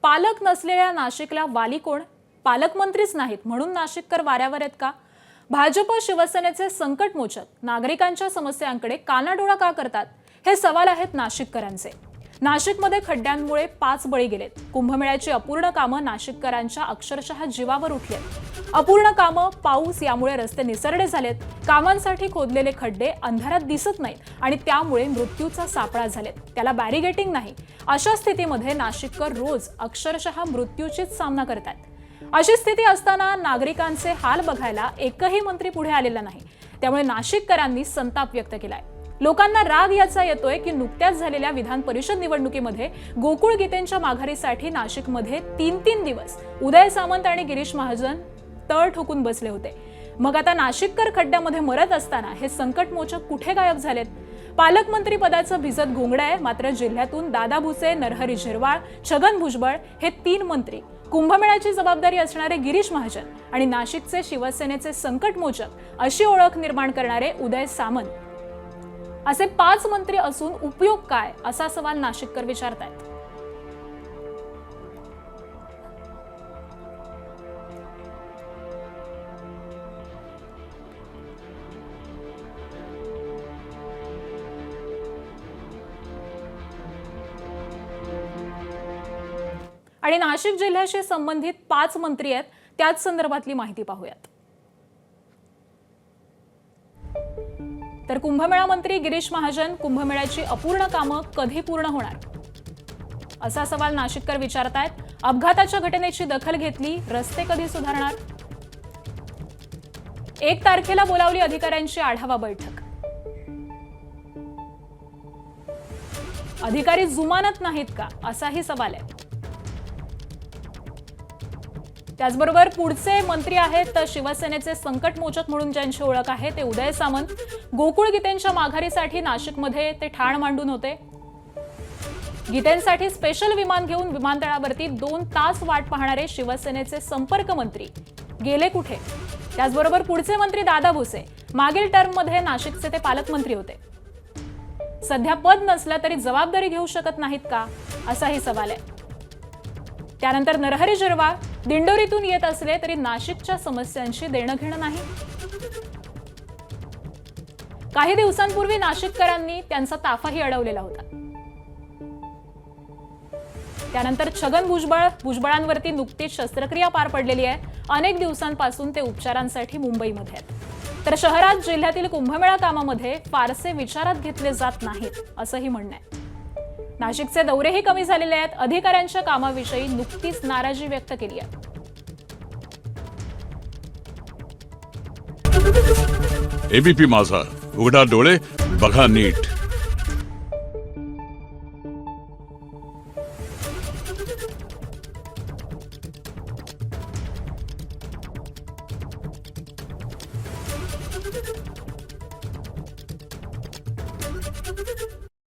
पालक नसलेल्या नाशिकला वाली कोण? पालकमंत्रीच नाहीत म्हणून नाशिककर वाऱ्यावर आहेत का? भाजप शिवसेनेचे संकटमोचक नागरिकांच्या समस्यांकडे कानाडोळा का करतात? हे सवाल आहेत नाशिककरांचे। नाशिकमध्ये खड्ड्यांमुळे 5 बळी गेलेत। कुंभमेळ्याची अपूर्ण कामं नाशिककरांच्या अक्षरशः जीवावर उठलेत। अपूर्ण कामं, पाऊस यामुळे रस्ते निसरडे झालेत। कामांसाठी खोदलेले खड्डे अंधारात दिसत नाहीत आणि त्यामुळे मृत्यूचा सापळा झालेत। त्याला बॅरिगेटिंग नाही। अशा स्थितीमध्ये नाशिककर रोज अक्षरशः मृत्यूचीच सामना करतात। अशी स्थिती असताना नागरिकांचे हाल बघायला एकही मंत्री पुढे आलेला नाही। त्यामुळे नाशिककरांनी संताप व्यक्त केलाय। लोकांना राग याचा येतोय की नुकत्याच झालेल्या विधान परिषद निवडणुकीमध्ये गोकुळ गीतेंच्या माघारीसाठी नाशिकमध्ये 3 दिवस उदय सामंत आणि गिरीश महाजन तळ ठोकून बसले होते। मग आता नाशिककर खड्ड्यामध्ये मरत असताना हे संकटमोचक कुठे गायब झालेत? पालकमंत्री पदाचं भिजत घोंगडं आहे, मात्र जिल्ह्यातून दादा भुसे, नरहरी झिरवाळ, छगन भुजबळ हे 3 मंत्री, कुंभमेळ्याची जबाबदारी असणारे गिरीश महाजन आणि नाशिकचे शिवसेनेचे संकटमोचक अशी ओळख निर्माण करणारे उदय सामंत, असे 5 मंत्री असून उपयोग काय, असा सवाल नाशिककर विचारतायत। आणि नाशिक जिल्ह्याशी संबंधित 5 मंत्री आहेत, त्याच संदर्भातली माहिती पाहूयात। तर कुंभमेळा मंत्री गिरीश महाजन, कुंभमेळ्याची अपूर्ण कामं कधी पूर्ण होणार, असा सवाल नाशिककर विचारतायत। अपघाताच्या घटनेची दखल घेतली, रस्ते कधी सुधारणार? 1 तारखेला बोलावली अधिकाऱ्यांची आढावा बैठक, अधिकारी जुमानत नाहीत का, असाही सवाल आहे। त्याचबरोबर पुढचे मंत्री आहेत तर शिवसेनेचे संकटमोचक म्हणून ज्यांची ओळख आहे ते उदय सामंत। गोकुळ गीतेंच्या माघारीसाठी नाशिकमध्ये ते ठाण मांडून होते। गीतेंसाठी स्पेशल विमान घेऊन विमानतळावरती 2 तास वाट पाहणारे शिवसेनेचे संपर्क मंत्री गेले कुठे? त्याचबरोबर पुढचे मंत्री दादा भुसे, मागील टर्ममध्ये नाशिकचे ते पालकमंत्री होते। सध्या पद नसलं तरी जबाबदारी घेऊ शकत नाहीत का, असाही सवाल आहे। त्यानंतर नरहरी झिरवाळ दिंडोरीतून येत असले तरी नाशिकच्या समस्यांशी देणं घेणं नाही। काही दिवसांपूर्वी नाशिककरांनी त्यांचा ताफाही अडवलेला होता। त्यानंतर छगन भुजबळांवरती नुकतीच शस्त्रक्रिया पार पडलेली आहे। अनेक दिवसांपासून ते उपचारांसाठी मुंबईमध्ये आहेत। तर शहरात जिल्ह्यातील कुंभमेळा कामामध्ये फारसे विचारात घेतले जात नाहीत, असंही म्हणणं आहे। नाशिकचे दौरेही कमी झालेले आहेत। अधिकाऱ्यांच्या कामाविषयी नुकतीच नाराजी व्यक्त केली आहे। एबीपी माझा, उघडा डोळे बघा नीट।